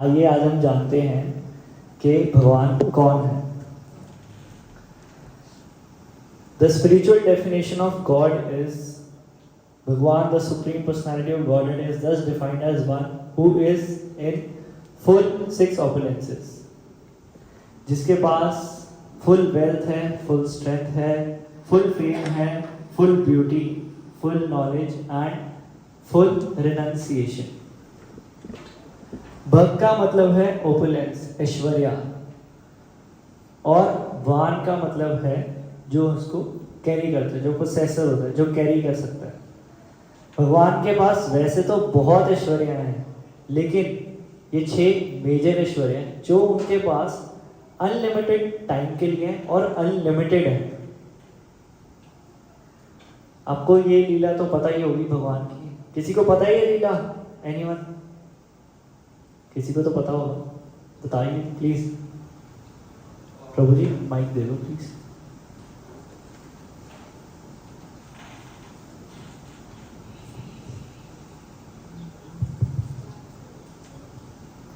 आइए आज हम जानते हैं कि भगवान कौन है। The spiritual definition of God is Bhagwan, the supreme personality of Godhead, is thus defined as one who is in full six opulences, जिसके पास full wealth है, full strength है, full fame है, full beauty, full knowledge and full renunciation। भग का मतलब है opulence, Aishwarya, और वान का मतलब है जो उसको कैरी करता है, जो पोसेसर होता है, जो कैरी कर सकता है। भगवान के पास वैसे तो बहुत ऐश्वर्या हैं, लेकिन ये 6 मेजर ऐश्वर्या हैं जो उनके पास अनलिमिटेड टाइम के लिए हैं और अनलिमिटेड है। आपको ये लीला तो पता ही होगी भगवान की। किसी को पता है ये लीला? एनीवन? किसी को तो पता होगा, बताइए प्लीज। प्रभु जी माइक दे दो प्लीज।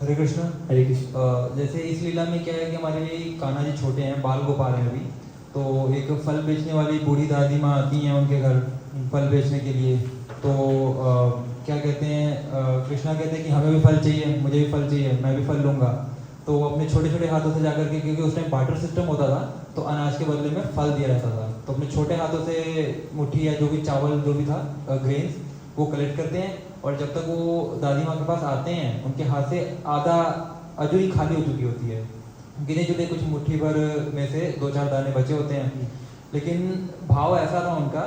हरे कृष्ण। हरे कृष्ण। जैसे इस लीला में क्या है कि हमारे कान्हा जी छोटे हैं, बाल गोपाल हैं अभी, तो एक फल बेचने वाली बूढ़ी दादी माँ आती हैं उनके घर फल बेचने के लिए। तो क्या कहते हैं, कृष्णा कहते हैं कि हमें भी फल चाहिए, मुझे भी फल चाहिए, मैं भी फल लूँगा। तो वो अपने छोटे छोटे हाथों से जाकर के, क्योंकि उस टाइम बार्टर सिस्टम होता था, तो अनाज के बदले में फल दिया जाता था, तो अपने छोटे हाथों से मुट्ठी या जो भी चावल जो भी था, ग्रेन्स, वो कलेक्ट करते हैं। और जब तक वो दादी माँ के पास आते हैं, उनके हाथ से आधा अजूरी खाली हो चुकी होती है, गिने चुने कुछ मुट्ठी भर में से 2-4 दाने बचे होते हैं। लेकिन भाव ऐसा था उनका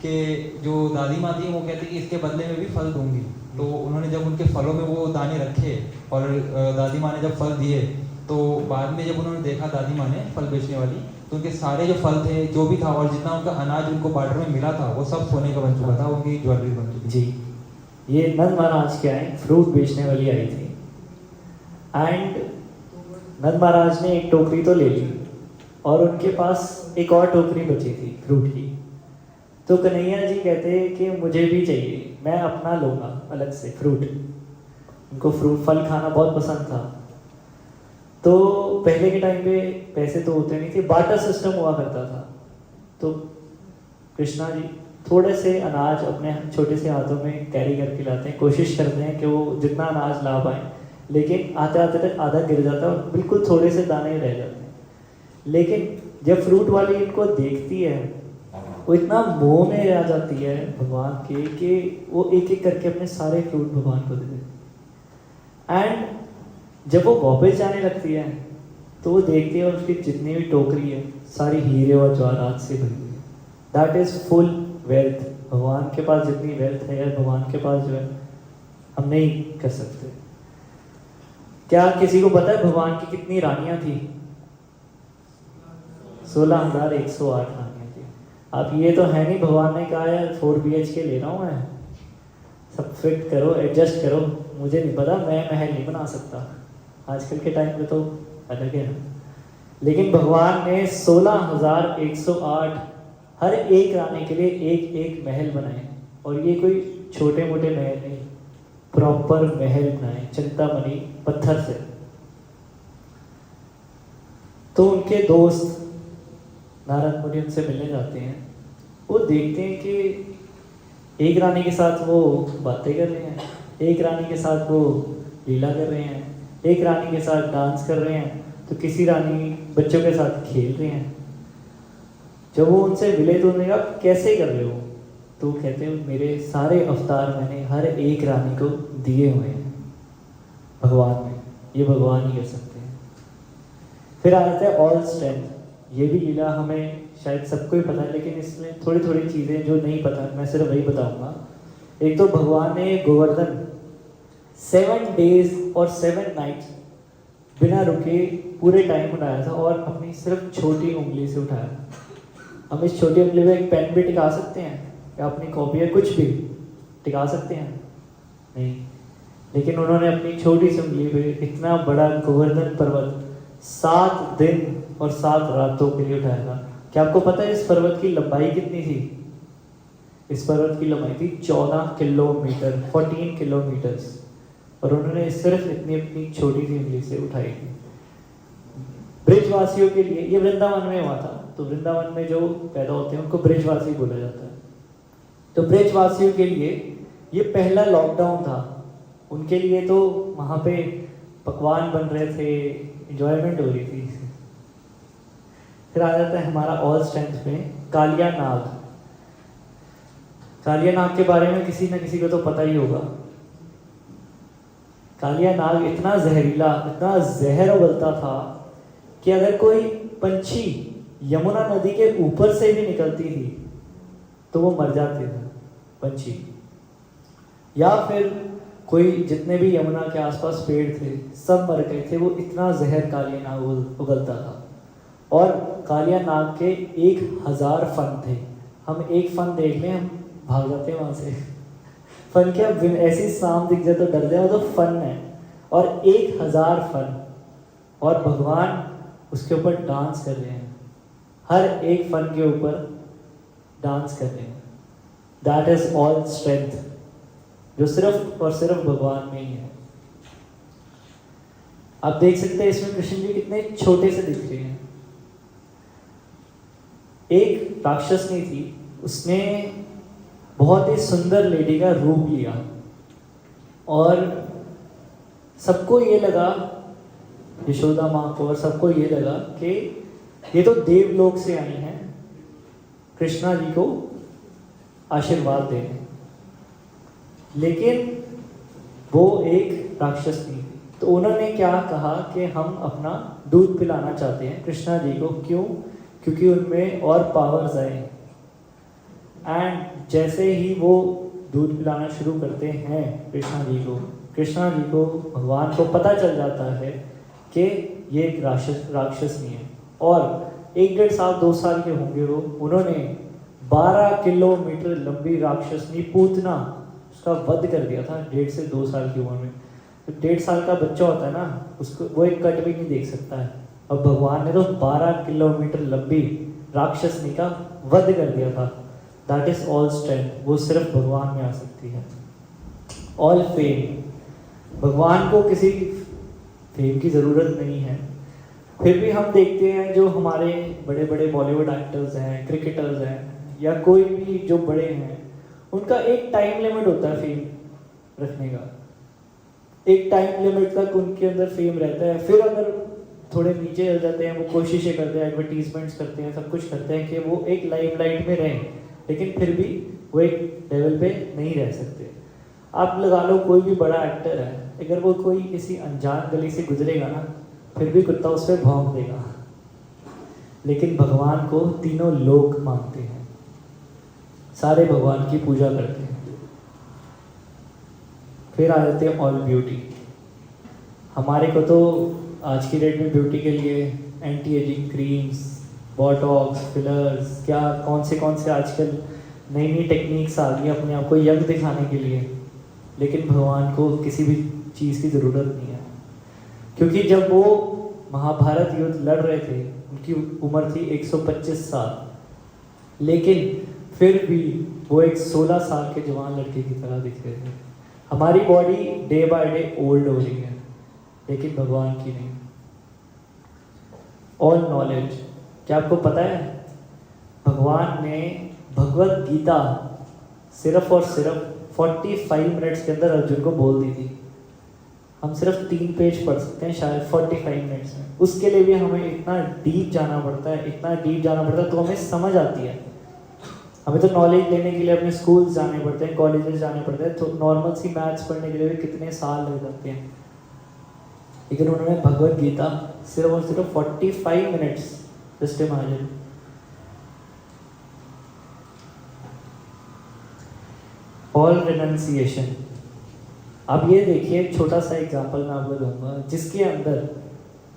कि जो दादी माँ थी वो कहती कि इसके बदले में भी फल दूंगी। तो उन्होंने जब उनके फलों में वो दाने रखे और दादी माँ ने जब फल दिए, तो बाद में जब उन्होंने देखा दादी माँ ने फल बेचने वाली, तो उनके सारे जो फल थे, जो भी था, और जितना उनका अनाज उनको बार्टर में मिला था, वो सब सोने का बन चुका था, उनकी ज्वेलरी बन चुकी जी, ये नंद महाराज के आए, फ्रूट बेचने वाली आई थी, एंड नंद महाराज ने एक टोकरी तो ले ली और उनके पास एक और टोकरी बची थी फ्रूट की। तो कन्हैया जी कहते हैं कि मुझे भी चाहिए, मैं अपना लूँगा अलग से फ्रूट। उनको फ्रूट फल खाना बहुत पसंद था। तो पहले के टाइम पे पैसे तो होते नहीं थे, बार्टर सिस्टम हुआ करता था। तो कृष्णा जी थोड़े से अनाज अपने छोटे से हाथों में कैरी करके लाते हैं, कोशिश करते हैं कि वो जितना अनाज ला पाएँ, लेकिन आते आते तक आधा गिर जाता है और बिल्कुल थोड़े से दाने रह जाते हैं। लेकिन जब फ्रूट वाली इनको देखती है, वो इतना मोह में आ जाती है भगवान के कि वो एक एक करके अपने सारे फ्रूट भगवान को दे देती। एंड जब वो वापस जाने लगती है, तो वो देखती है उसकी जितनी भी टोकरी है सारी हीरे और जवाहरात से भरी हुई है। That is full wealth. भगवान के पास जितनी वेल्थ है यार, भगवान के पास जो है हम नहीं कर सकते। क्या किसी को पता है भगवान की कितनी रानियां थी? 16,108 रानियां थी। अब ये तो है नहीं, भगवान ने कहा है 4 BHK ले रहा हूँ मैं, सब फिट करो, एडजस्ट करो, मुझे नहीं पता, मैं महल नहीं बना सकता। आजकल के टाइम पे तो अलग है ना। लेकिन भगवान ने 16,108 हर एक रानी के लिए एक एक महल बनाए, और ये कोई छोटे मोटे महल नहीं, प्रॉपर महल बनाए चिंतामणि पत्थर से। तो उनके दोस्त नारद मुनि उनसे मिलने जाते हैं। वो देखते हैं कि एक रानी के साथ वो बातें कर रहे हैं, एक रानी के साथ वो लीला कर रहे हैं, एक रानी के साथ डांस कर रहे हैं, तो किसी रानी बच्चों के साथ खेल रहे हैं। जब वो उनसे मिले तो उन्होंने कहा कैसे कर रहे हो? तो कहते हैं मेरे सारे अवतार मैंने हर एक रानी को दिए हुए हैं भगवान में, ये भगवान ही कर सकते हैं। फिर आ जाता है ऑल स्ट्रेंथ। ये भी लीला हमें शायद सबको ही पता है, लेकिन इसमें थोड़ी थोड़ी चीज़ें जो नहीं पता मैं सिर्फ वही बताऊंगा। एक तो भगवान ने गोवर्धन 7 डेज और 7 नाइट्स बिना रुके पूरे टाइम उठाया था, और अपनी सिर्फ छोटी उंगली से उठाया। हम इस छोटी उंगली में एक पेन भी टिका सकते हैं, या अपनी कॉपी या कुछ भी टिका सकते हैं? नहीं। लेकिन उन्होंने अपनी छोटी सी उंगली पे इतना बड़ा गोवर्धन पर्वत 7 दिन और 7 रातों के लिए उठाया था। क्या आपको पता है इस पर्वत की लंबाई कितनी थी? इस पर्वत की लंबाई थी 14 किलोमीटर, 14 किलोमीटर्स। और उन्होंने सिर्फ इतनी अपनी छोटी सी उंगली से उठाई थी। ब्रिजवासियों के लिए, ये वृंदावन में हुआ था, तो वृंदावन में जो पैदा होते हैं उनको ब्रिजवासी बोला जाता है। तो ब्रिजवासियों के लिए ये पहला लॉकडाउन था। उनके लिए तो वहाँ पे पकवान बन रहे थे, एंजॉयमेंट हो रही थी। फिर आ जाता है हमारा ऑल स्ट्रेंथ में कालिया नाग। कालिया नाग के बारे में किसी न किसी को तो पता ही होगा। कालिया नाग इतना जहरीला, इतना जहर उगलता था कि अगर कोई पंछी यमुना नदी के ऊपर से भी निकलती थी तो वो मर जाते थे पंछी, या फिर कोई जितने भी यमुना के आसपास पेड़ थे सब मर गए थे। वो इतना जहर कालिया नाग उगलता था। और कालिया नाग के 1000 फन थे। हम एक फन देख लें हम भाग जाते हैं वहाँ से। फन क्या, ऐसी सांप दिख जाए तो डर जाए, वो तो फन है। और 1000 फन, और भगवान उसके ऊपर डांस कर रहे हैं, हर एक फन के ऊपर डांस कर रहे हैं। दैट इज ऑल स्ट्रेंथ, जो सिर्फ और सिर्फ भगवान में ही है। आप देख सकते हैं इसमें कृष्ण जी कितने छोटे से दिख रहे हैं। एक राक्षसनी थी, उसने बहुत ही सुंदर लेडी का रूप लिया और सबको ये लगा, यशोदा माँ को और सबको ये लगा कि ये तो देवलोक से आई हैं कृष्णा जी को आशीर्वाद देने। लेकिन वो एक राक्षसनी थी, तो उन्होंने क्या कहा कि हम अपना दूध पिलाना चाहते हैं कृष्णा जी को। क्यों? क्योंकि उनमें और पावर्स आए। एंड जैसे ही वो दूध पिलाना शुरू करते हैं कृष्णा जी को भगवान को पता चल जाता है कि ये एक राक्षसनी है। और 1-1.5 साल 2 साल के होंगे वो, उन्होंने 12 किलोमीटर लंबी राक्षसनी पूतना उसका वध कर दिया था 1.5 से 2 साल की उम्र में। तो 1.5 साल का बच्चा होता है ना, उसको वो एक कट भी नहीं देख सकता है। अब भगवान ने तो 12 किलोमीटर लंबी राक्षसनी का वध कर दिया था। दैट इज ऑल स्ट्रेंथ, वो सिर्फ भगवान में आ सकती है। ऑल फेम, भगवान को किसी फेम की ज़रूरत नहीं है। फिर भी हम देखते हैं जो हमारे बड़े बड़े बॉलीवुड एक्टर्स हैं, क्रिकेटर्स हैं, या कोई भी जो बड़े हैं, उनका एक टाइम लिमिट होता है फेम रखने का। एक टाइम लिमिट तक उनके अंदर फेम रहता है। फिर अगर थोड़े नीचे चल जाते हैं, वो कोशिशें करते हैं, एडवर्टीजमेंट्स करते हैं, सब कुछ करते हैं कि वो एक लाइमलाइट में रहें, लेकिन फिर भी वो एक लेवल पे नहीं रह सकते। आप लगा लो कोई भी बड़ा एक्टर है, अगर वो कोई किसी अनजान गली से गुजरेगा ना, फिर भी कुत्ता उस पर भौंक देगा। लेकिन भगवान को तीनों लोग मानते हैं, सारे भगवान की पूजा करते हैं। फिर आ जाते हैं ऑल ब्यूटी। हमारे को तो आज की डेट में ब्यूटी के लिए anti ageing creams, Botox, fillers, क्या कौन से आजकल नई नई टेक्निक्स आ गई अपने आप को यंग दिखाने के लिए। लेकिन भगवान को किसी भी चीज़ की ज़रूरत नहीं है, क्योंकि जब वो महाभारत युद्ध लड़ रहे थे उनकी उम्र थी 125 साल, लेकिन फिर भी वो एक 16 साल के जवान लड़के की तरह दिख रहे थे। हमारी body day by day old हो रही है, लेकिन भगवान की नहीं। ऑल नॉलेज, क्या आपको पता है भगवान ने भगवत गीता सिर्फ और सिर्फ 45 मिनट्स के अंदर अर्जुन को बोल दी थी। हम सिर्फ 3 पेज पढ़ सकते हैं शायद 45 मिनट्स में। उसके लिए भी हमें इतना डीप जाना पड़ता है, तो हमें समझ आती है। हमें तो नॉलेज लेने के लिए अपने स्कूल्स जाने पड़ते हैं, कॉलेजेस जाने पड़ते हैं, तो नॉर्मल सी मैथ्स पढ़ने के लिए भी कितने साल लग जाते हैं। लेकिन उन्होंने भगवत गीता सिर्फ और सिर्फ 45 minutes, just imagine. All renunciation. अब ये देखिए, एक छोटा सा एग्जांपल मैं आपको दूंगा, जिसके अंदर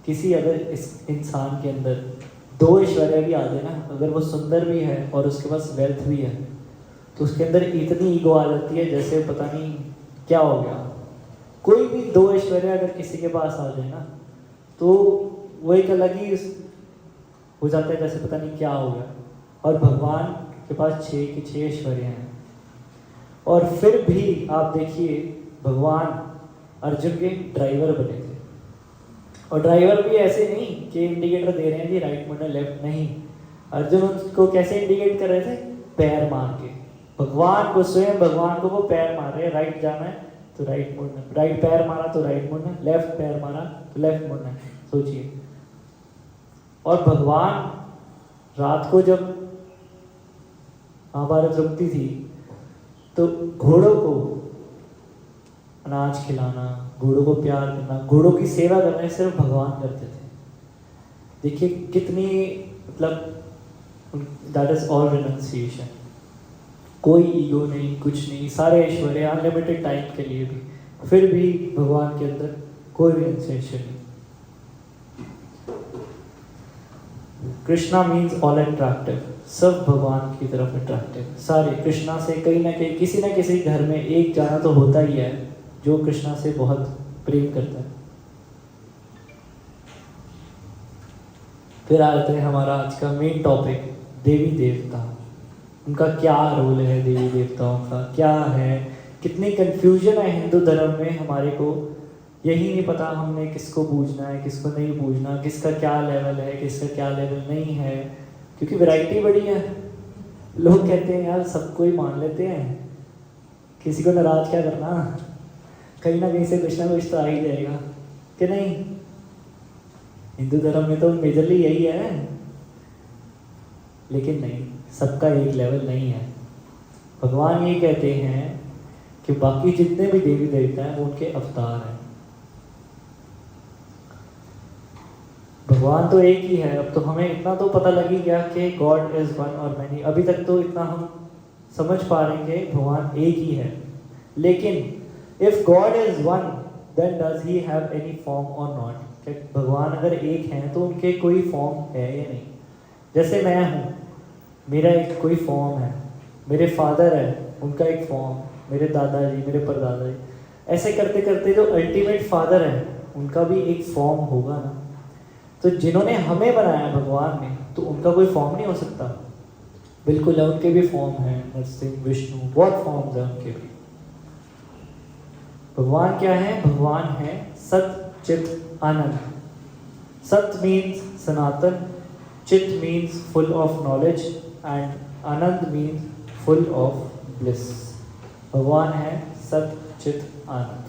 किसी अगर इस इंसान के अंदर 2 ऐश्वर्या भी आ जाए ना, अगर वो सुंदर भी है और उसके पास वेल्थ भी है, तो उसके अंदर इतनी ईगो आ जाती है जैसे पता नहीं क्या हो गया। कोई भी 2 ऐश्वर्या अगर किसी के पास आ जाए ना, तो वो एक अलग ही हो जाता है, जैसे पता नहीं क्या हो गया। और भगवान के पास 6 की 6 ऐश्वर्या हैं, और फिर भी आप देखिए भगवान अर्जुन के ड्राइवर बने थे। और ड्राइवर भी ऐसे नहीं कि इंडिकेटर दे रहे हैं जी राइट मुड़ना लेफ्ट, नहीं, अर्जुन उनको कैसे इंडिकेट कर रहे थे, पैर मार के। भगवान को, स्वयं भगवान को वो पैर मार रहे हैं, राइट जाना है तो राइट मुड़ना, राइट पैर मारा तो राइट मुड़ना, लेफ्ट पैर मारा तो लेफ्ट मुड़ना। सोचिए। और भगवान रात को जब महाभारत रुकती थी तो घोड़ों को अनाज खिलाना, घोड़ों को प्यार करना, घोड़ों की सेवा करना सिर्फ भगवान करते थे। देखिए कितनी, मतलब दैट इज ऑल रिनंसिएशन, कोई ईगो नहीं, कुछ नहीं, सारे ऐश्वर्य अनलिमिटेड टाइम के लिए भी, फिर भी भगवान के अंदर कोई रिनंसिएशन नहीं। कृष्णा मीन्स ऑल अट्रैक्टिव, सब भगवान की तरफ अट्रैक्टिव, सारे कृष्णा से कहीं ना कहीं किसी ना किसी घर में एक जाना तो होता ही है जो कृष्णा से बहुत प्रेम करता है। फिर आते हैं हमारा आज का मेन टॉपिक, देवी देवता। उनका क्या रोल है, देवी देवताओं का क्या है, कितनी कंफ्यूजन है हिंदू धर्म में। हमारे को यही नहीं पता हमने किसको पूजना है, किसको नहीं पूजना, किसका क्या लेवल है, किसका क्या लेवल नहीं है, क्योंकि वैरायटी बड़ी है। लोग कहते हैं यार सबको ही मान लेते हैं, किसी को नाराज क्या करना, कहीं ना कहीं से कुछ ना कुछ तो आ ही जाएगा कि नहीं। हिंदू धर्म में तो मेजरली यही है, लेकिन नहीं, सबका एक लेवल नहीं है। भगवान ये कहते हैं कि बाकी जितने भी देवी देवता हैं वो उनके अवतार हैं। भगवान तो एक ही है। अब तो हमें इतना तो पता लग ही गया कि गॉड इज वन और मैनी, अभी तक तो इतना हम समझ पा रहे हैं कि भगवान एक ही है। लेकिन if god is one then does he have any form और नॉट, भगवान अगर एक हैं तो उनके कोई फॉर्म है या नहीं। जैसे मैं हूँ, मेरा एक कोई फॉर्म है, मेरे फादर है उनका एक फॉर्म, मेरे दादाजी, मेरे परदादा जी, ऐसे करते करते जो अल्टीमेट फादर है उनका भी एक फॉर्म होगा ना। तो जिन्होंने हमें बनाया भगवान ने, तो उनका कोई फॉर्म नहीं हो सकता। बिल्कुल है, उनके भी फॉर्म है, नरसिंह, विष्णु, बहुत फॉर्म्स है उनके भी। भगवान क्या है? भगवान है सत चित आनंद। सत मीन्स सनातन, चित means full of knowledge and Anand means full of bliss. भगवान है सत चित आनंद।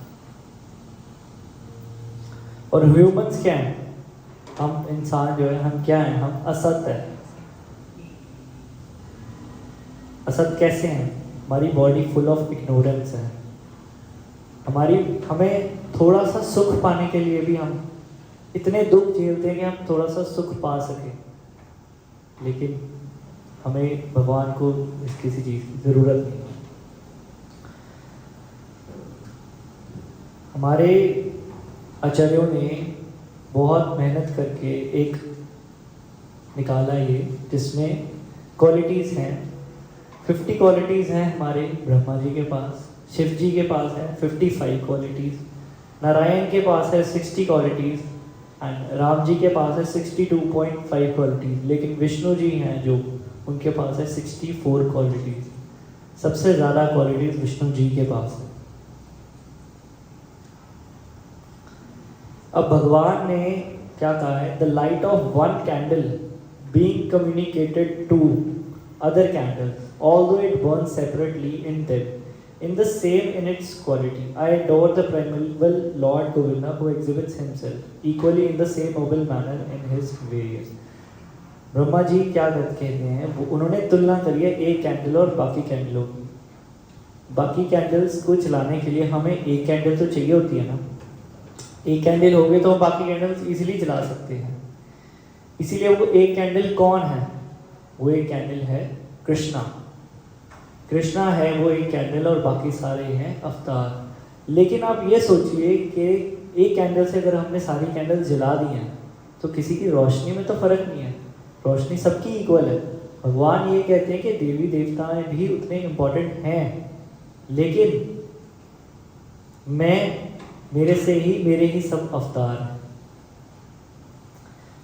और ह्यूमंस क्या हैं? हम इंसान जो है, हम क्या हैं? हम असत है। असत कैसे हैं? हमारी बॉडी फुल ऑफ इग्नोरेंस है। हमें थोड़ा सा सुख पाने के लिए भी हम इतने दुख झेलते हैं कि हम थोड़ा सा सुख पा सके, लेकिन हमें भगवान को किसी चीज़ की ज़रूरत नहीं। हमारे आचार्यों ने बहुत मेहनत करके एक निकाला ये, जिसमें क्वालिटीज़ हैं, 50 क्वालिटीज़ हैं हमारे ब्रह्मा जी के पास, शिव जी के पास है 55 क्वालिटीज़, नारायण के पास है 60 क्वालिटीज़ एंड राम जी के पास है 62.5 क्वालिटीज़। लेकिन विष्णु जी हैं जो, उनके पास है 64 क्वालिटीज़। सबसे ज़्यादा क्वालिटीज़ विष्णु जी के पास है। अब भगवान ने क्या कहा है? The light of one candle being communicated to other candles, although it burns separately in them, in the same in its quality. I adore the primeval Lord Govinda who exhibits himself equally in the same noble manner in his various. Brahma ji क्या कहते हैं? उन्होंने तुलना करी है एक candle और बाकी कैंडलों की। बाकी कैंडल्स को चलाने के लिए हमें एक कैंडल तो चाहिए होती है ना। एक कैंडल हो गई तो हम बाकी कैंडल्स इजीली चला सकते हैं। इसीलिए वो एक कैंडल कौन है? वो एक कैंडल है कृष्णा। कृष्णा है वो एक कैंडल और बाकी सारे हैं अवतार। लेकिन आप ये सोचिए कि एक कैंडल से अगर हमने सारी कैंडल जला दी हैं तो किसी की रोशनी में तो फर्क नहीं है, रोशनी सबकी इक्वल है। भगवान ये कहते हैं कि देवी देवताएं भी उतने इम्पोर्टेंट हैं, लेकिन मेरे ही सब अवतार हैं।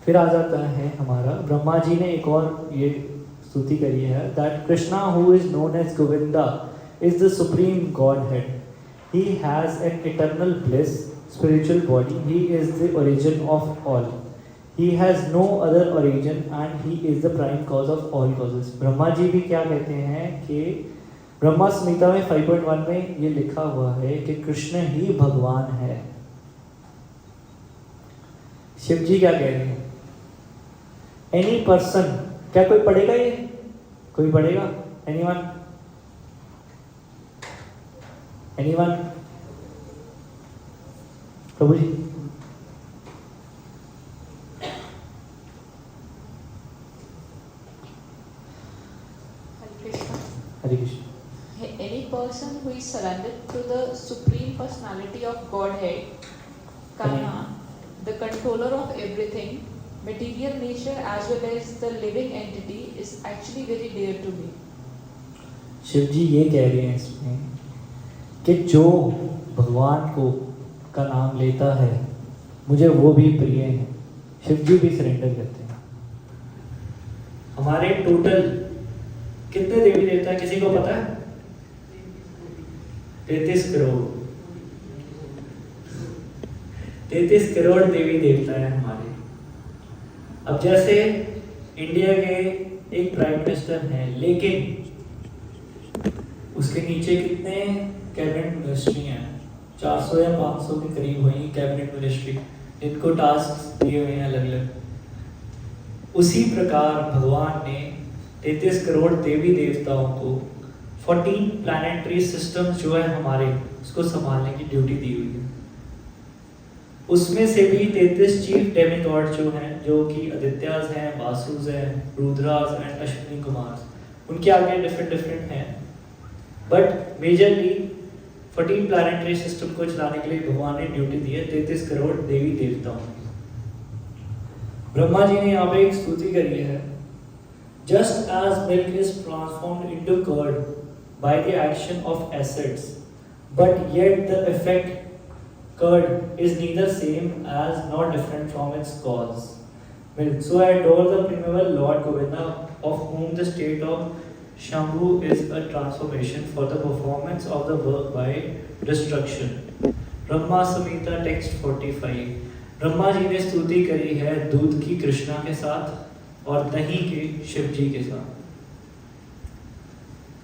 फिर आ जाता है हमारा, ब्रह्मा जी ने एक और ये स्तुति करी है, that Krishna who is known as Govinda is the supreme god head. He has an eternal bliss, spiritual body. He is the origin of all. He has no other origin and he is the prime cause of all causes. Brahma ji भी क्या कहते हैं कि ब्रह्मा संहिता में 5.1 में ये लिखा हुआ है कि कृष्ण ही भगवान है। शिव जी क्या कह रहे हैं? एनी पर्सन, क्या कोई पढ़ेगा ये? कोई पढ़ेगा? एनीवन? एनीवन? प्रभु जी। Hare Krishna. Any person who is surrendered to the Supreme Personality of Godhead, Kana, the controller of everything, material nature as well as the living entity, is actually very dear to me. Shiv ji ये कह रहे हैं इसमें कि जो भगवान को का नाम लेता है मुझे वो भी प्रिय है। शिव जी भी सरेंडर करते हैं। हमारे टोटल कितने देवी देवता है किसी को पता है? 33 करोड़। 33 करोड़ देवी देवता है हमारे। अब जैसे इंडिया के एक प्राइम मिनिस्टर हैं, लेकिन उसके नीचे कितने कैबिनेट मिनिस्ट्री हैं? 400 या 500 के करीब हुई कैबिनेट मिनिस्ट्री, जिनको टास्क दिए हुए हैं अलग अलग। उसी प्रकार भगवान ने 33 करोड़ देवी देवताओं को 14 प्लैनेटरी सिस्टम्स जो है हमारे, उसको संभालने की ड्यूटी दी हुई है। उसमें से भी 33 चीफ डेमिगॉड जो हैं, जो कि आदित्यास हैं, वासुस हैं, रुद्रास एंड अश्विनी कुमार, उनके आगे डिफरेंट हैं, बट मेजरली 14 प्लैनेटरी सिस्टम को चलाने के लिए भगवान ने ड्यूटी दी है 33 करोड़ देवी देवताओं की। ब्रह्मा जी ने यहाँ पे एक स्तुति करी है, just as milk is transformed into curd by the action of acids, but yet the effect curd is neither same as nor different from its cause. Milk. So I adore the primeval Lord Govinda, of whom the state of Shambhu is a transformation for the performance of the work by destruction. Brahma Samhita text 45। Brahma ji ने स्तुति करी है दूध की कृष्णा के साथ और दही के शिव जी के साथ।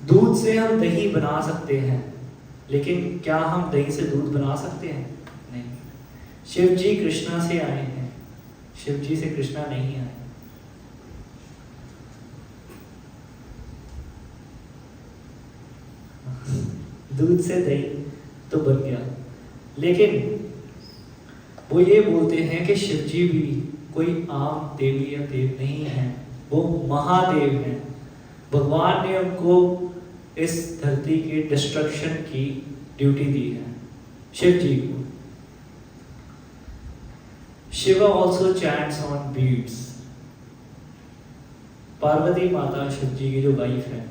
दूध से हम दही बना सकते हैं, लेकिन क्या हम दही से दूध बना सकते हैं? नहीं। शिव जी कृष्णा से आए हैं, शिव जी से कृष्णा नहीं आए। दूध से दही तो बन गया, लेकिन वो ये बोलते हैं कि शिव जी भी कोई आम देवी या देव नहीं है, वो महादेव हैं। भगवान ने उनको इस धरती के डिस्ट्रक्शन की ड्यूटी दी है, शिव जी को। Shiva also chants on beats. Parvati माता शिव जी की जो वाइफ है,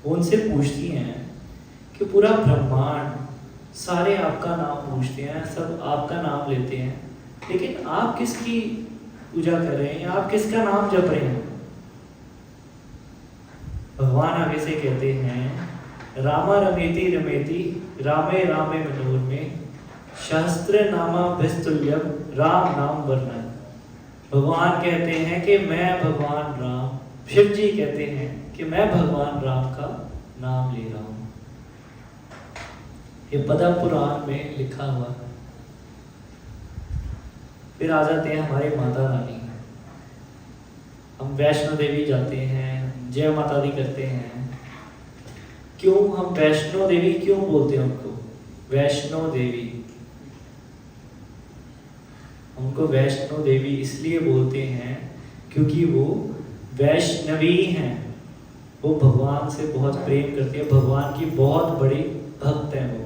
वो उनसे पूछती हैं कि पूरा ब्रह्मांड सारे आपका नाम पूछते हैं, सब आपका नाम लेते हैं, लेकिन आप किसकी पूजा कर रहे हैं, आप किसका नाम जप रहे हैं? भगवान आगे से कहते हैं, रामा रमेति रमेति रामे रामे मनोरमे सहस्त्र नामा भिस्तुल्यम राम नाम वर्णन। भगवान कहते हैं कि मैं भगवान राम, शिव जी कहते हैं कि मैं भगवान राम का नाम ले रहा हूं। ये पद्म पुराण में लिखा हुआ है। फिर आ जाते हैं हमारे माता रानी। हम वैष्णो देवी जाते हैं, जय माता दी करते हैं। क्यों हम वैष्णो देवी क्यों बोलते हैं उनको? वैष्णो देवी, उनको वैष्णो देवी इसलिए बोलते हैं क्योंकि वो वैष्णवी हैं, वो भगवान से बहुत प्रेम करती है, भगवान की बहुत बड़ी भक्त है वो।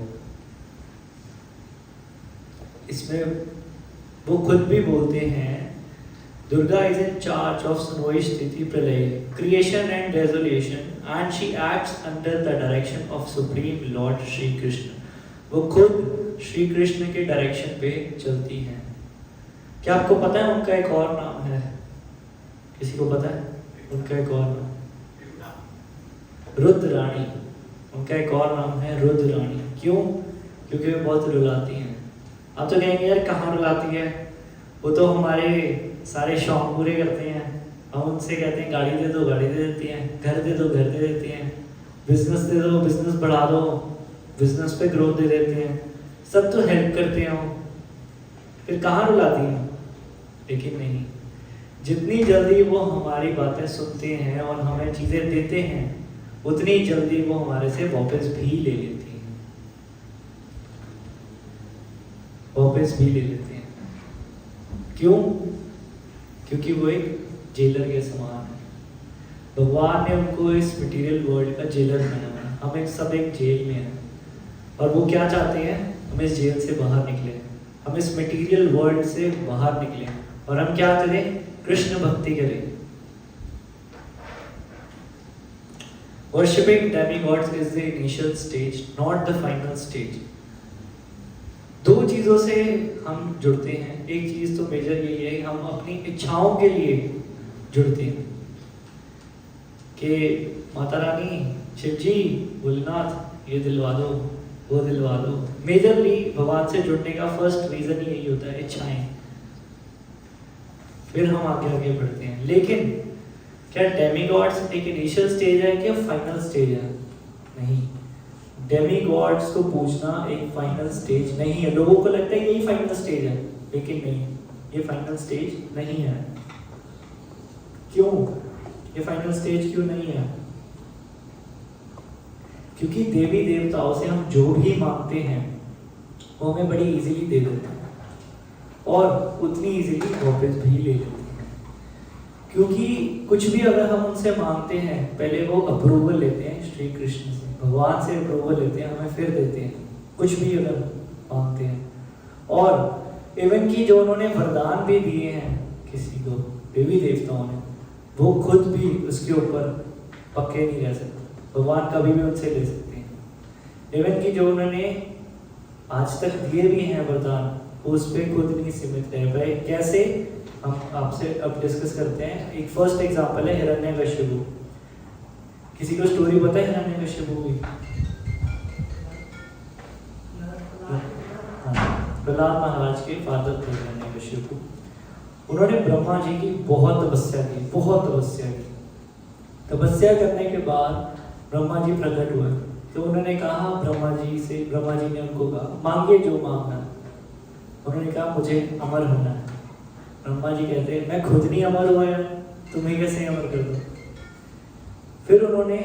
इसमें वो खुद भी बोलते हैं, Durga is in charge of Sanoi स्थिति प्रलय, creation and desolation, and she acts under the direction of supreme Lord Shri Krishna. वो खुद श्री कृष्ण के डायरेक्शन पे चलती हैं। क्या आपको पता है उनका एक और नाम है? किसी को पता है उनका एक और नाम? रुद्र रानी। उनका एक और नाम है रुद्र रानी। क्यों? क्योंकि वो बहुत रुलाती हैं। आप तो कहेंगे यार कहाँ रुलाती है, वो तो हमारे सारे शौक पूरे करते हैं। हम उनसे कहते हैं गाड़ी दे दो, गाड़ी दे देती हैं, घर दे दो, घर दे देती हैं, बिजनेस दे दो, बिजनेस बढ़ा दो, बिजनेस पे ग्रोथ दे देते हैं, सब तो हेल्प करते हैं वो, फिर कहाँ रुलाती हैं? लेकिन नहीं, जितनी जल्दी वो हमारी बातें सुनते हैं और हमें चीज़ें देते हैं, उतनी जल्दी वो हमारे से वापस भी ले लेती हैं, वापस भी ले लेते हैं। क्यों? क्योंकि वो एक जेलर के समान है। भगवान ने उनको इस मटेरियल वर्ल्ड का जेलर बनाया है। हम एक सब एक जेल में हैं और वो क्या चाहते हैं? हम इस जेल से बाहर निकले, हम इस मटेरियल वर्ल्ड से बाहर निकले और हम क्या करें? कृष्ण भक्ति करें। Worshipping demigods is the initial stage, not the final stage. दो चीज़ों से हम जुड़ते हैं। एक चीज़ तो मेजर यही है, हम अपनी इच्छाओं के लिए जुड़ते हैं कि माता रानी, शिव जी, भोलेनाथ ये दिलवा दो, वो दिलवा दो। मेजरली भगवान से जुड़ने का फर्स्ट रीज़न यही होता है, इच्छाएं। फिर हम आगे आगे बढ़ते हैं। लेकिन क्या डेमीगॉड्स एक इनिशियल स्टेज है क्या फाइनल स्टेज है? नहीं, डेमीगॉड्स को पूछना एक फाइनल स्टेज नहीं है। लोगों को लगता है यही फाइनल स्टेज है, लेकिन नहीं, ये फाइनल स्टेज नहीं है। क्यों? ये फाइनल स्टेज क्यों नहीं है? क्योंकि देवी देवताओं से हम जो भी मांगते हैं वो हमें बड़ी इजीली दे देते हैं और उतनी इजीली वापस भी ले लेते हैं। क्योंकि कुछ भी अगर हम उनसे मांगते हैं, पहले वो अप्रूवल लेते हैं श्री कृष्ण से, भगवान से अप्रूवल लेते हैं, हमें फिर देते हैं कुछ भी अगर मांगते हैं। और इवन कि जो उन्होंने वरदान भी दिए हैं किसी को, देवी देवताओं ने, वो खुद भी उसके ऊपर पक्के नहीं रह सकते। भगवान कभी भी उनसे ले सकते हैं। इवन कि जो उन्होंने आज तक दिए भी हैं वरदान, उस पर खुद नहीं सीमित रह पाए। कैसे? हम आपसे अब डिस्कस करते हैं। एक फर्स्ट एग्जांपल है हिरण्यकशिपु। किसी को स्टोरी पता है हिरण्यकशिपु की? प्रहलाद महाराज के फादर थे हिरण्यकशिपु। उन्होंने ब्रह्मा जी की बहुत तपस्या की, बहुत तपस्या की। तपस्या करने के बाद ब्रह्मा जी प्रकट हुए, तो उन्होंने कहा ब्रह्मा जी ने उनको कहा मांगे जो मांगना। उन्होंने कहा मुझे अमर होना है। ब्रह्मा जी कहते हैं मैं खुद नहीं अमर हुआ है, तुम्हें कैसे अमर कर दो? फिर उन्होंने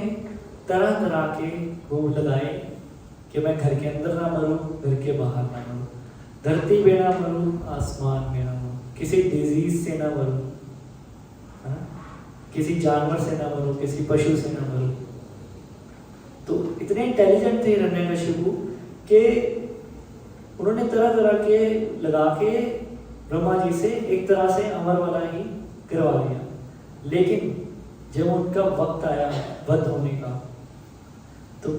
तरह तरह के वो लगाए कि मैं घर के अंदर ना मरूं, घर के बाहर ना मरूं, धरती पे ना मरूं, आसमान में ना मरूं, किसी डिजीज से ना मरूं, किसी जानवर से ना मरूं, किसी पशु से ना मरूं। तो इतने इंटेलिजेंट थे हिरण्यकशिपु कि उन्होंने तरह तरह के लगा के ब्रह्मा जी से एक तरह से अमर वाला ही करवा लिया। लेकिन जब उनका वक्त आया वध होने का, तो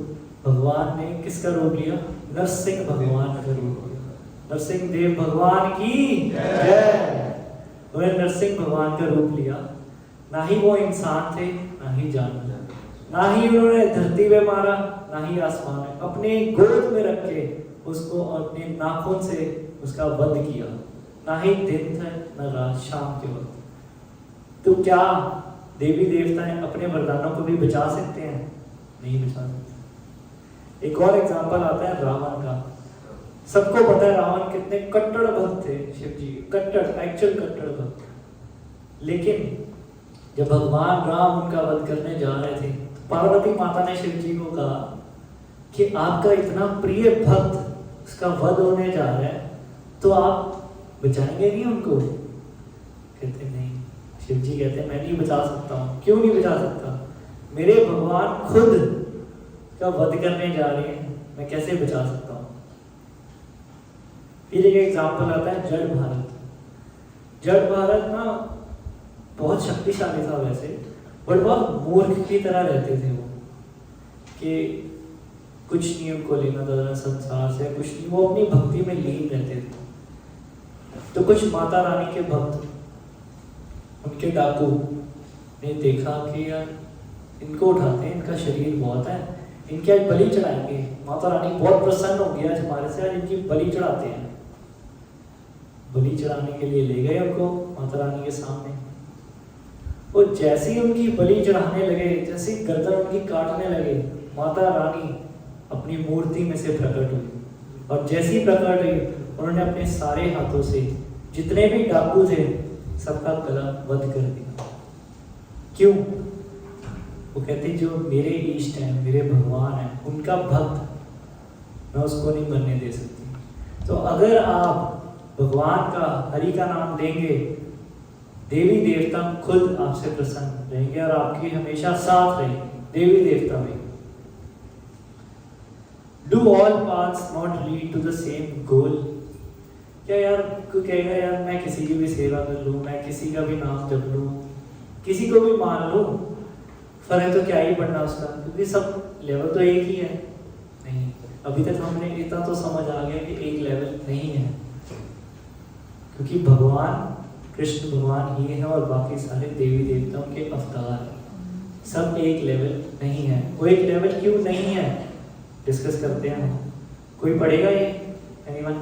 भगवान ने किसका रूप लिया? नरसिंह भगवान का रूप लिया। नरसिंह देव भगवान की जय। उन्होंने नरसिंह भगवान का रूप लिया। ना ही वो इंसान थे, ना ही जानवर, ना ही उन्होंने धरती पे मारा, ना ही आसमान में, अपने गोद में रख के उसको अपने नाखून से उसका वध किया। ना ही दिन था ना रात, शाम के वक्त। तो क्या देवी देवता अपने वरदानों को भी बचा सकते हैं? नहीं बचा सकते। एक और एग्जांपल आता है रावण का। सबको पता है रावण कितने कट्टर भक्त थे शिव जी, कट्टर, एक्चुअल कट्टर भक्त। लेकिन जब भगवान राम उनका वध करने जा रहे थे, पार्वती माता ने शिव जी को कहा कि आपका इतना प्रिय भक्त उसका वध होने जा रहा है, तो आप बचाएंगे नहीं उनको? कहते नहीं। शिव जी कहते हैं मैं नहीं बचा सकता हूँ। क्यों नहीं बचा सकता? मेरे भगवान खुद का वध करने जा रहे हैं, मैं कैसे बचा सकता हूँ? फिर एक एग्जाम्पल आता है जड़ भारत। जड़ भारत ना बहुत शक्तिशाली था वैसे, बट बहुत मूर्ख की तरह रहते थे वो, कि कुछ नहीं उनको लेना देना संसार से, कुछ नहीं, वो अपनी भक्ति में लीन रहते थे। तो कुछ माता रानी के भक्त, उनके डाकू ने देखा कि यार इनको उठाते हैं, इनका शरीर बहुत है, इनकी आज बलि चढ़ाएंगे, माता रानी बहुत प्रसन्न हो गई आज हमारे से, आज इनकी बलि चढ़ाते हैं। बलि चढ़ाने के लिए ले गए उनको माता रानी के सामने। वो जैसे ही उनकी बलि चढ़ाने लगे, जैसे ही गर्दन उनकी काटने लगे, माता रानी अपनी मूर्ति में से प्रकट हुई, और जैसे ही प्रकट हुई उन्होंने अपने सारे हाथों से जितने भी डाकू थे सबका गला वध कर दिया। क्यों? वो कहते जो मेरे इष्ट हैं, मेरे भगवान हैं, उनका भक्त मैं उसको नहीं बनने दे सकती। तो अगर आप भगवान का, हरि का नाम लेंगे, देवी देवता खुद आपसे प्रसन्न रहेंगे और आपकी हमेशा साथ रहेंगे, देवी देवता भी। Do all paths not lead to the same goal? क्या यार कोई कहेगा यार मैं किसी की भी सेवा कर लूँ, मैं किसी का भी नाम जप लूँ, किसी को भी मान लूँ, फर्क तो क्या ही पड़ना उसका, क्योंकि सब लेवल तो एक ही है। नहीं, अभी तक हमने इतना तो समझ आ गया कि एक लेवल नहीं है, क्योंकि भगवान कृष्ण भगवान ही है और बाकी सारे देवी देवताओं के अवतार हैं, सब एक लेवल नहीं है। वो एक लेवल क्यों नहीं है डिस्कस करते हैं हम। कोई पढ़ेगा ये? एनीवन?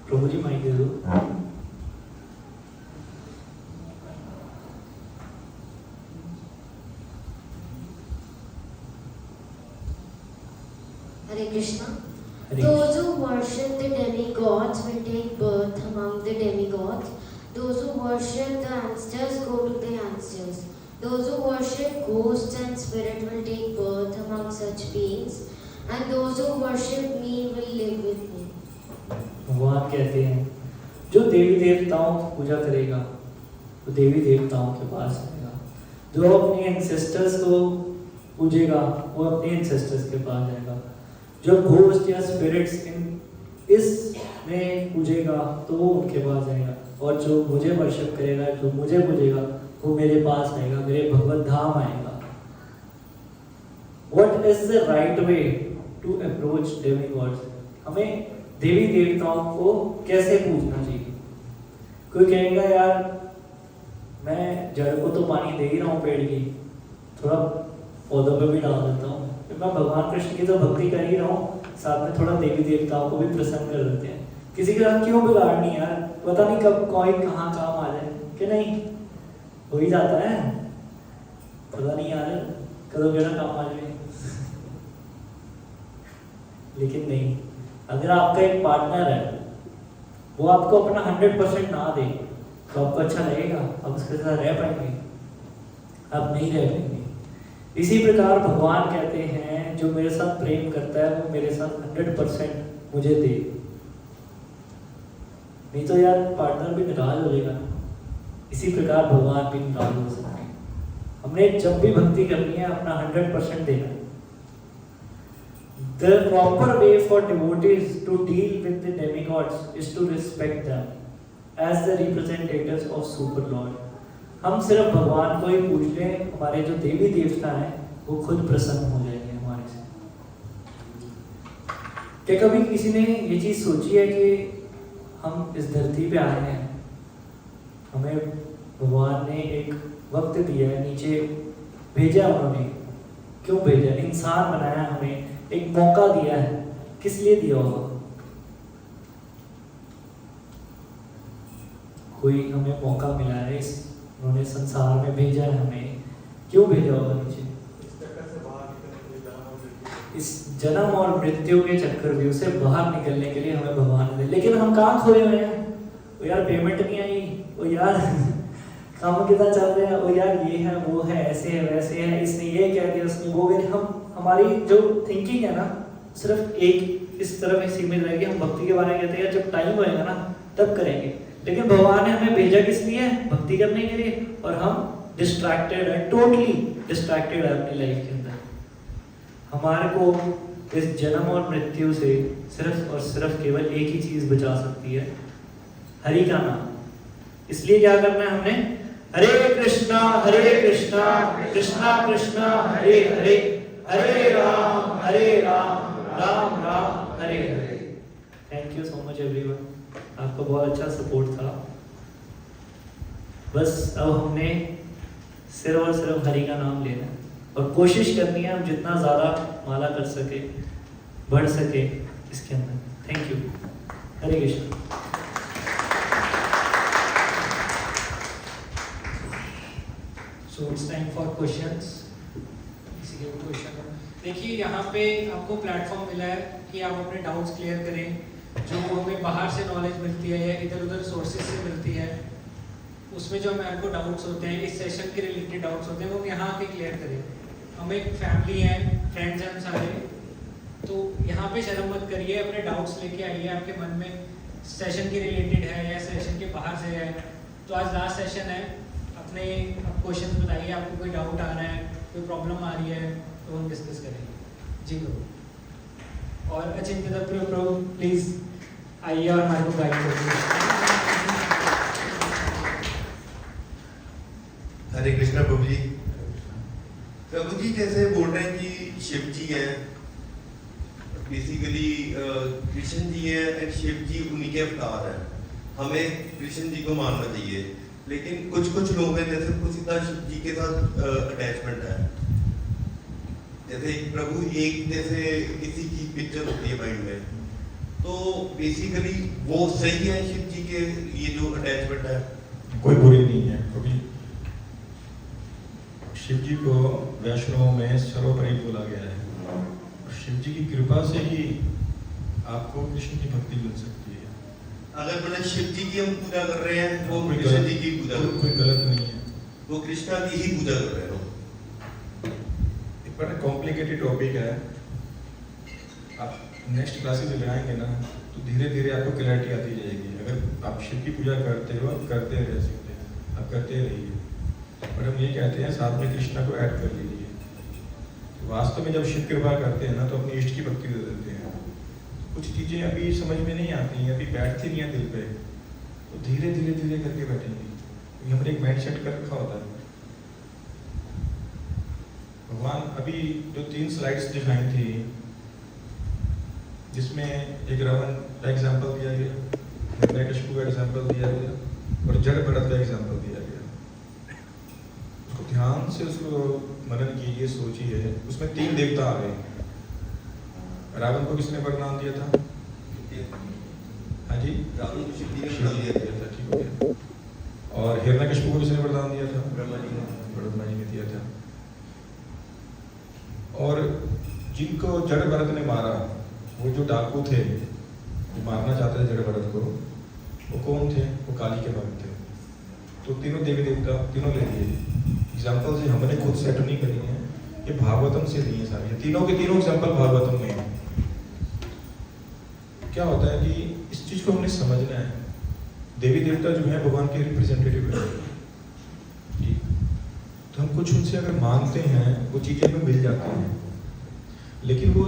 प्रभु जी माइक दे दो। Hare Krishna. Hare Those who worship the demigods will take birth among the demigods. Those who worship the ancestors go to the ancestors. Those who worship ghosts and spirits will take birth among such beings. And those who worship me will live with me. भगवान कहते हैं जो देवी देवताओं की पूजा करेगा वो देवी देवताओं के पास आएगा, जो अपने एंसेस्टर्स को पूजेगा वो अपने एंसेस्टर्स के पास जाएगा, जो घोस्ट या स्पिरिट्स इस में पूजेगा तो वो उनके पास जाएगा, और जो मुझे वर्शिप करेगा, जो मुझे पूजेगा वो मेरे पास आएगा, मेरे भगवत धाम आएगा। What is the right way to approach demigods? हमें देवी देवताओं को कैसे पूजना चाहिए? कोई कहेगा यार मैं जड़ को तो पानी दे ही रहा हूँ पेड़ की, थोड़ा पौधों पे भी डाल देता हूँ, मैं भगवान कृष्ण की तो भक्ति कर ही रहा हूँ, साथ में थोड़ा देवी देवताओं को भी प्रसन्न कर देते हैं। किसी के साथ क्यों बिगाड़नी यार, पता नहीं कब कोई कहाँ काम आ जाए, कि नहीं हो ही जाता है, पता नहीं यार कदों केड़ा काम आ जाए। लेकिन नहीं, अगर आपका एक पार्टनर है वो आपको अपना 100% ना दे तो आपको अच्छा लगेगा? आप उसके साथ रह पाएंगे? आप नहीं रह पाएंगे। इसी प्रकार भगवान कहते हैं जो मेरे साथ प्रेम करता है वो मेरे साथ 100% मुझे दे, नहीं तो यार पार्टनर भी नाराज हो जाएगा। इसी प्रकार भगवान भी नाराज हो सकते हैं। हमने जब भी भक्ति करनी है अपना 100% देना है। The proper way for devotees to deal with the demigods is to respect them as the representatives of Super Lord. हम सिर्फ भगवान को ही पूछ लें, हमारे जो देवी देवता हैं वो खुद प्रसन्न हो जाएंगे हमारे से। क्या कभी किसी ने ये चीज सोची है कि हम इस धरती पे आए हैं, हमें भगवान ने एक वक्त दिया है, नीचे भेजा उन्होंने, क्यों भेजा? इंसान बनाया, हमें एक मौका दिया है, किस लिए दिया होगा? कोई हमें मौका मिला है, इस उन्होंने संसार में भेजा है, हमें क्यों भेजा होगा नीचे? इस जन्म और मृत्यु के चक्रव्यूह से बाहर निकलने के लिए हमें भगवान ने। लेकिन हम कहाँ खोए हुए हैं? वो यार पेमेंट नहीं आई, वो यार काम कितना चल रहा है, वो यार ये है वो है ऐसे है वैसे है, इसने ये कह दिया उसने वो कह दिया। हम हमारी जो थिंकिंग है ना सिर्फ एक इस तरफ ही सीमित रहेगी। हम भक्ति के बारे में कहते हैं जब टाइम होएगा ना तब करेंगे, लेकिन भगवान ने हमें भेजा किस लिए? भक्ति करने के लिए। और हम डिस्ट्रैक्टेड है, टोटली डिस्ट्रैक्टेड है अपनी लाइफ के अंदर। हमारे को इस जन्म और मृत्यु से सिर्फ और सिर्फ केवल एक ही चीज बचा सकती है, हरि का नाम। इसलिए क्या करना है हमने? Hare Krishna Krishna Krishna Hare Hare, Hare Ram Ram Ram Hare Hare. Thank you so much everyone, आपका बहुत अच्छा सपोर्ट था। बस अब हमने सिर्फ और सिर्फ हरि का नाम लेना है और कोशिश करनी है हम जितना ज़्यादा माला कर सके, बढ़ सके इसके अंदर। Thank you. Hare Krishna. So it's time for questions. किसी के क्वेश्चन हो? देखिए यहाँ पे आपको प्लेटफॉर्म मिला है कि आप अपने डाउट्स क्लियर करें, जो हमें बाहर से नॉलेज मिलती है या इधर उधर सोर्सेज से मिलती है, उसमें जो हमें आपको डाउट्स होते हैं, इस सेशन के रिलेटेड डाउट्स होते हैं, वो हम यहाँ आके क्लियर करें। हम एक फैमिली है, फ्रेंड्स हैं हम सारे, तो यहाँ पे शर्म मत करिए, अपने डाउट्स लेके आइए। आपके मन में सेशन के रिलेटेड है या सेशन के बाहर से है, तो आज लास्ट सेशन है, अपने क्वेश्चन बताइए, आपको कोई डाउट आ रहा है, कोई प्रॉब्लम आ रही है, तो हम डिस्कस करेंगे। जी करो। और अचिंत्य प्रभु प्लीज आइए और हमारे को गाइड करिए। हरे कृष्णा प्रभु जी। प्रभु जी जैसे बोल रहे हैं कि शिव जी हैं, बेसिकली कृष्ण जी हैं एंड शिव जी उन्हीं के अवतार हैं, हमें कृष्ण जी को मानना चाहिए। लेकिन कुछ लोग हैं जैसे कुछ सीधा शिव जी के साथ अटैचमेंट है, जैसे प्रभु एक जैसे किसी की पिक्चर होती है माइंड में, तो बेसिकली वो सही है शिव जी के ये जो अटैचमेंट है? कोई बुरी नहीं है। कभी शिव जी को वैष्णव में सर्वोपरि बोला गया है और शिव जी की कृपा से ही आपको कृष्ण की भक्ति मिल सकती है। अगर मतलब शिव जी की हम पूजा कर रहे हैं, वो कोई कृष्ण जी की पूजा कर कोई गलत नहीं है, वो कृष्णा की ही पूजा कर रहे हो। एक बड़ा कॉम्प्लिकेटेड टॉपिक है, आप नेक्स्ट क्लासेस में आएंगे ना तो धीरे धीरे आपको क्लैरिटी आती जाएगी। अगर आप शिव की पूजा करते हो, करते रह सकते हैं, आप करते रहिए, बट हम ये कहते हैं साथ में कृष्णा को ऐड कर लीजिए। तो वास्तव में जब शिव कृपा करते हैं ना तो अपनी इष्ट की भक्ति दे देते हैं। कुछ चीज़ें अभी समझ में नहीं आती हैं, अभी बैठती नहीं है दिल पे, तो धीरे धीरे धीरे करके बैठेंगी। ये हमने एक माइंड सेट कर रखा होता है। भगवान अभी जो 3 स्लाइड्स दिखाई थी, जिसमें एक रावण का एग्जाम्पल दिया गया, हिरण्यकशिपु का एग्जाम्पल दिया गया और जड़ भरत का एग्जाम्पल दिया गया। उसको ध्यान से उसको मनन कीजिए, सोचिए। उसमें 3 देवता आ गए। रावण को किसने वरदान दिया था? हाँ जी, रावण को शिव जी ने शिव वरदान जी ने दिया दिया था, ठीक हो गया। और हिरण्यकशिपु को किसने वरदान दिया था? ब्रह्मा जी ने। ब्रह्मा जी ने दिया था। और जिनको जड़ भरत ने मारा, वो जो डाकू थे, वो मारना चाहते थे जड़ भरत को, वो कौन थे? वो काली के भक्त थे। तो तीनों देवी देवता तीनों ले लिए। एग्जाम्पल से हमने खुद सेट नहीं करी है, ये भागवतम से लिए सारे, तीनों के तीनों एग्जाम्पल भागवतम में है। क्या होता है कि इस चीज को हमने समझना है। देवी देवता जो है भगवान के रिप्रेजेंटेटिव है, ठीक? तो हम कुछ उनसे अगर मांगते हैं वो चीजें हमें मिल जाती हैं, लेकिन वो